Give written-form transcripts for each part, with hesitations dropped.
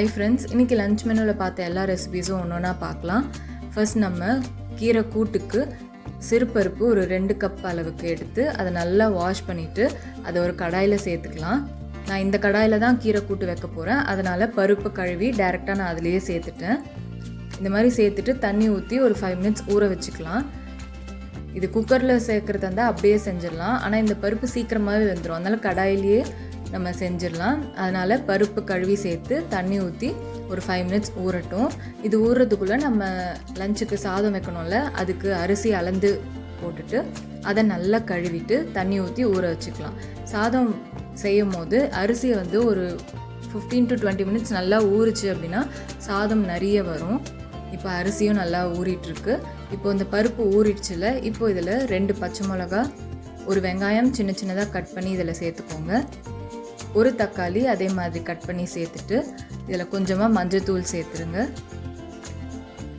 Hi friends, இன்றைக்கி lunch மெனுவில் பார்த்த எல்லா ரெசிபீஸும் ஒன்று ஒன்றா பார்க்கலாம். ஃபர்ஸ்ட் நம்ம கீரை கூட்டுக்கு சிறுபருப்பு ஒரு 2 கப் அளவுக்கு எடுத்து அதை நல்லா வாஷ் பண்ணிவிட்டு அதை ஒரு கடாயில் சேர்த்துக்கலாம். நான் இந்த கடாயில் தான் கீரை கூட்டு வைக்க போகிறேன், அதனால் பருப்பு கழுவி டைரெக்டாக நான் அதிலேயே சேர்த்துட்டேன். இந்த மாதிரி சேர்த்துட்டு தண்ணி ஊற்றி ஒரு 5 மினிட்ஸ் ஊற வச்சுக்கலாம். இது குக்கரில் சேர்க்குறதா இருந்தால் அப்படியே செஞ்சிடலாம், ஆனால் இந்த பருப்பு சீக்கிரமாகவே வெந்துடும், அதனால் கடாயிலேயே நம்ம செஞ்சிடலாம். அதனால் பருப்பு கழுவி சேர்த்து தண்ணி ஊற்றி ஒரு 5 மினிட்ஸ் ஊறட்டும். இது ஊறுறதுக்குள்ளே நம்ம லஞ்சுக்கு சாதம் வைக்கணும்ல, அதுக்கு அரிசி அளந்து போட்டுட்டு அதை நல்லா கழுவிட்டு தண்ணி ஊற்றி ஊற வச்சுக்கலாம். சாதம் செய்யும் போது அரிசியை ஒரு 15 to 20 மினிட்ஸ் நல்லா ஊறிச்சு அப்படின்னா சாதம் நிறைய வரும். இப்போ அரிசியும் நல்லா ஊறிட்டுருக்கு. இப்போ இந்த பருப்பு ஊறிடுச்சுல, இப்போ இதில் 2 பச்சை மிளகா, ஒரு வெங்காயம் சின்ன சின்னதாக கட் பண்ணி இதில் சேர்த்துக்கோங்க. ஒரு தக்காளி அதே மாதிரி கட் பண்ணி சேர்த்துட்டு இதில் கொஞ்சமாக மஞ்சள்தூள் சேர்த்துருங்க.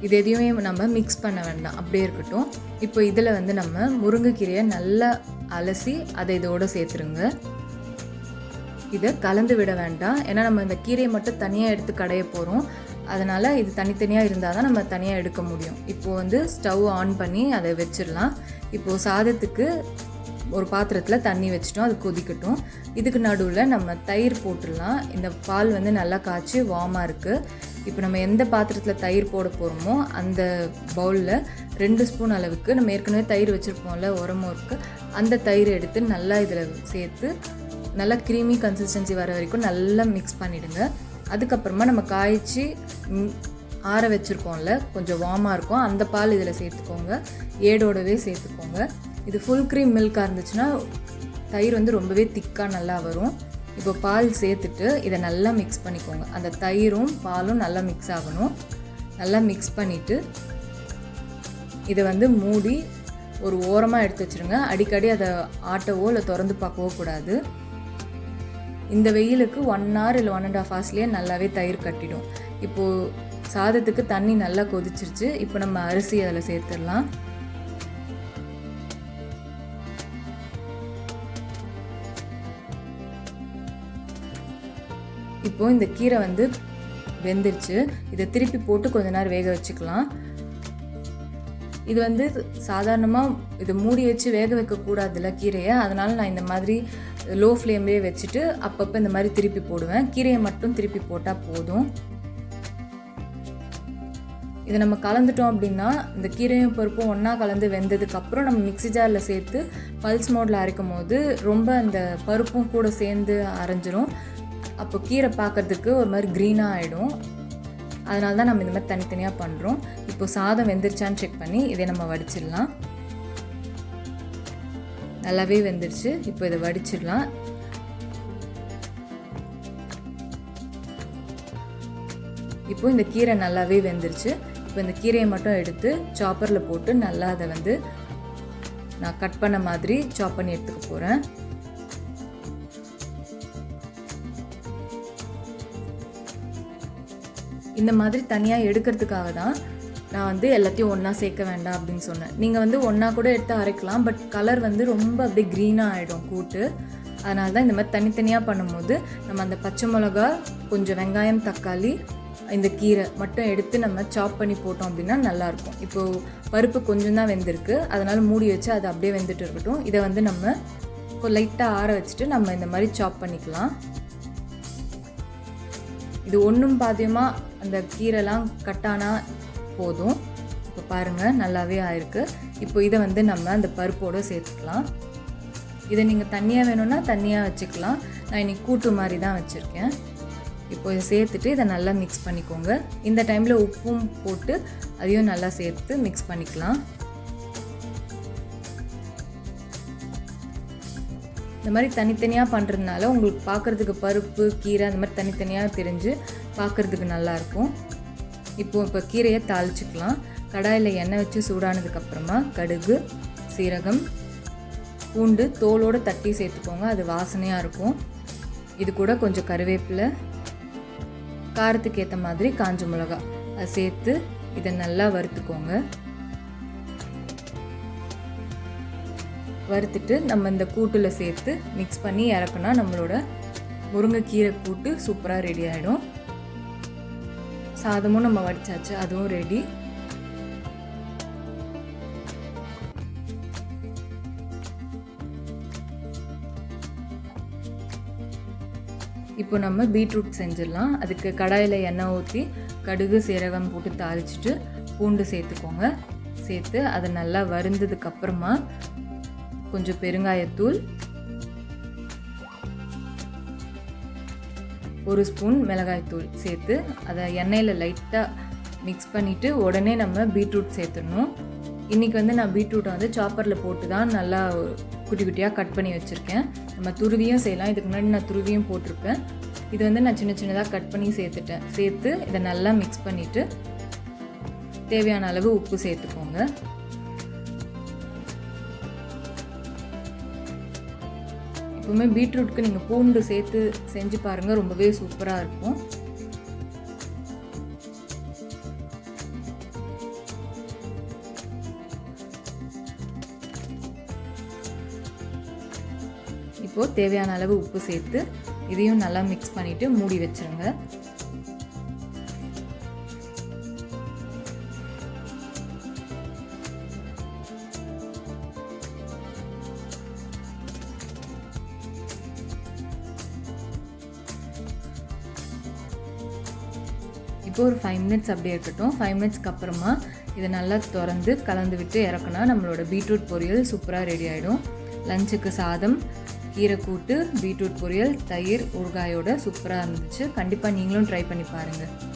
இது எதையுமே நம்ம மிக்ஸ் பண்ண வேண்டாம், அப்படியே இருக்கட்டும். இப்போ இதில் நம்ம முருங்கைக்கீரையை நல்லா அலசி அதை இதோடு சேர்த்துருங்க. இதை கலந்து விட வேண்டாம், ஏன்னா நம்ம இந்த கீரையை மட்டும் தனியாக எடுத்து கடைய போகிறோம், அதனால் இது தனித்தனியாக இருந்தால் தான் நம்ம தனியாக எடுக்க முடியும். இப்போது ஸ்டவ் ஆன் பண்ணி அதை வச்சிடலாம். இப்போது சாதத்துக்கு ஒரு பாத்திரத்தில் தண்ணி வச்சிட்டோம், அது கொதிக்கட்டும். இதுக்கு நடுவில் நம்ம தயிர் போட்டுடலாம். இந்த பால் நல்லா காய்ச்சி வார்மாக இருக்குது. இப்போ நம்ம எந்த பாத்திரத்தில் தயிர் போட போகிறோமோ அந்த பவுலில் 2 ஸ்பூன் அளவுக்கு நம்ம ஏற்கனவே தயிர் வச்சுருப்போம்ல உரமோருக்கு, அந்த தயிர் எடுத்து நல்லா இதில் சேர்த்து நல்லா க்ரீமி கன்சிஸ்டன்சி வர வரைக்கும் நல்லா மிக்ஸ் பண்ணிவிடுங்க. அதுக்கப்புறமா நம்ம காய்ச்சி ஆற வச்சுருக்கோம்ல, கொஞ்சம் வார்மாக இருக்கும், அந்த பால் இதில் சேர்த்துக்கோங்க, ஏடோடவே சேர்த்துக்கோங்க. இது ஃபுல் க்ரீம் மில்காக இருந்துச்சுன்னா தயிர் ரொம்பவே திக்காக நல்லா வரும். இப்போ பால் சேர்த்துட்டு இதை நல்லா மிக்ஸ் பண்ணிக்கோங்க. அந்த தயிரும் பாலும் நல்லா மிக்ஸ் ஆகணும். நல்லா மிக்ஸ் பண்ணிவிட்டு இதை மூடி ஒரு ஓரமாக எடுத்து வச்சுருங்க. அடிக்கடி அதை ஆட்டவோ இல்லை திறந்து பார்க்கவோ கூடாது. இந்த வெயிலுக்கு 1 hour இல்லை 1.5 hours நல்லாவே தயிர் கட்டிடும். இப்போது சாதத்துக்கு தண்ணி நல்லா கொதிச்சிருச்சு. இப்போ நம்ம அரிசி அதில் சேர்த்துடலாம். இப்போது இந்த கீரை வெந்துருச்சு. இதை திருப்பி போட்டு கொஞ்ச நேரம் வேக வச்சுக்கலாம். இது சாதாரணமாக இதை மூடி வச்சு வேக வைக்கக்கூடாதுல்ல கீரையை, அதனால் நான் இந்த மாதிரி லோ ஃப்ளேம்லேயே வச்சுட்டு அப்பப்போ இந்த மாதிரி திருப்பி போடுவேன். கீரையை மட்டும் திருப்பி போட்டால் போதும். இதை நம்ம கலந்துட்டோம் அப்படின்னா இந்த கீரையும் பருப்பும் ஒன்றா கலந்து வெந்ததுக்கப்புறம் நம்ம மிக்ஸி ஜாரில் சேர்த்து பல்ஸ் மோடில் அரைக்கும் போது ரொம்ப அந்த பருப்பும் கூட சேர்ந்து அரைஞ்சிரும். அப்போ கீரை பார்க்குறதுக்கு ஒரு மாதிரி க்ரீனாக ஆகிடும். அதனால தான் நம்ம இந்த மாதிரி தனித்தனியாக பண்ணுறோம். இப்போ சாதம் வெந்துருச்சான்னு செக் பண்ணி இதை நம்ம வடிச்சிடலாம். நல்லாவே வெந்துருச்சு. இப்போ இதை வடிச்சிடலாம். இப்போ இந்த கீரை நல்லாவே வெந்துருச்சு. இப்போ இந்த கீரையை மட்டும் எடுத்து சாப்பரில் போட்டு நல்லா அதை நான் கட் பண்ண மாதிரி சாப் பண்ணி எடுத்துக்க போகிறேன். இந்த மாதிரி தனியாக எடுக்கிறதுக்காக தான் நான் எல்லாத்தையும் ஒன்றா சேர்க்க வேண்டாம் அப்படின்னு சொன்னேன். நீங்கள் ஒன்றா கூட எடுத்து அரைக்கலாம், பட் கலர் ரொம்ப அப்படியே க்ரீனாக ஆகிடும் கூட்டு. அதனால தான் இந்த மாதிரி தனித்தனியாக பண்ணும்போது நம்ம அந்த பச்சை மிளகா, கொஞ்சம் வெங்காயம், தக்காளி, இந்த கீரை மட்டும் எடுத்து நம்ம சாப் பண்ணி போட்டோம் அப்படின்னா நல்லாயிருக்கும். இப்போது பருப்பு கொஞ்சம் தான் வெந்திருக்கு, அதனால் மூடி வச்சு அது அப்படியே வெந்துட்டு இருக்கட்டும். இதை நம்ம இப்போ லைட்டாக ஆற வச்சுட்டு நம்ம இந்த மாதிரி சாப் பண்ணிக்கலாம். இது ஒன்றும் பாதியமாக அந்த கீரைலாம் கட்டானா போதும். இப்போ பாருங்கள் நல்லாவே ஆயிருக்கு. இப்போ இதை நம்ம அந்த பருப்போடு சேர்த்துக்கலாம். இதை நீங்கள் தண்ணியாக வேணும்னா தண்ணியாக வச்சுக்கலாம். நான் இன்றைக்கி கூட்டு மாதிரி தான் வச்சுருக்கேன். இப்போ இதை சேர்த்துட்டு இதை நல்லா மிக்ஸ் பண்ணிக்கோங்க. இந்த டைமில் உப்பும் போட்டு அதையும் நல்லா சேர்த்து மிக்ஸ் பண்ணிக்கலாம். இந்த மாதிரி தனித்தனியாக பண்ணுறதுனால உங்களுக்கு பார்க்குறதுக்கு பருப்பு, கீரை அந்த மாதிரி தனித்தனியாக தெரிஞ்சு பார்க்குறதுக்கு நல்லாயிருக்கும். இப்போ கீரையை தாளிச்சிக்கலாம். கடாயில் எண்ணெய் வச்சு சூடானதுக்கப்புறமா கடுகு, சீரகம், பூண்டு தோலோடு தட்டி சேர்த்துக்கோங்க, அது வாசனையாக இருக்கும். இது கூட கொஞ்சம் கருவேப்பிலை, காரத்துக்கு ஏற்ற மாதிரி காஞ்ச மிளகா அதை சேர்த்து இதை நல்லா வறுத்துக்கோங்க. வறுத்துட்டு நம்ம இந்த கூட்டில் சேர்த்து மிக்ஸ் பண்ணி இறக்குனா நம்மளோட முருங்கைக்கீரை கூட்டு சூப்பராக ரெடி ஆகிடும். சாதமும் நம்ம வடிச்சாச்சு, அதுவும் ரெடி. இப்போ நம்ம பீட்ரூட் செஞ்சிடலாம். அதுக்கு கடாயில் எண்ணெய் ஊற்றி கடுகு சீரகம் போட்டு தாளிச்சிட்டு பூண்டு சேர்த்துக்கோங்க. சேர்த்து அதை நல்லா வறுந்ததுக்கப்புறமா கொஞ்சம் பெருங்காயத்தூள், 1 ஸ்பூன் மிளகாய்த்தூள் சேர்த்து அதை எண்ணெயில் லைட்டாக மிக்ஸ் பண்ணிவிட்டு உடனே நம்ம பீட்ரூட் சேர்த்துடணும். இன்றைக்கி நான் பீட்ரூட்டை சாப்பரில் போட்டு தான் நல்லா குட்டி குட்டியாக கட் பண்ணி வச்சுருக்கேன். நம்ம துருவியும் செய்யலாம். இதுக்கு முன்னாடி நான் துருவியும் போட்டிருப்பேன். இது நான் சின்ன சின்னதாக கட் பண்ணி சேர்த்துட்டேன். சேர்த்து இதை நல்லா மிக்ஸ் பண்ணிவிட்டு தேவையான அளவு உப்பு சேர்த்துக்கோங்க. எப்பவுமே பீட்ரூட்டுக்கு நீங்கள் பூண்டு சேர்த்து செஞ்சு பாருங்கள், ரொம்பவே சூப்பராக இருக்கும். இப்போது தேவையான அளவு உப்பு சேர்த்து இதையும் நல்லா மிக்ஸ் பண்ணிவிட்டு மூடி வச்சுருங்க. இப்போ ஒரு 5 மினிட்ஸ் அப்படியே இருக்கட்டும். 5 மினிட்ஸ்க்கு அப்புறமா இதை நல்லா திறந்து கலந்து விட்டு இறக்குனா நம்மளோட பீட்ரூட் பொரியல் சூப்பராக ரெடி ஆகிடும். லஞ்சுக்கு சாதம், கீரை கூட்டு, பீட்ரூட் பொரியல், தயிர், ஊறுகாயோட சூப்பராக இருந்துச்சு. கண்டிப்பாக நீங்களும் ட்ரை பண்ணி பாருங்கள்.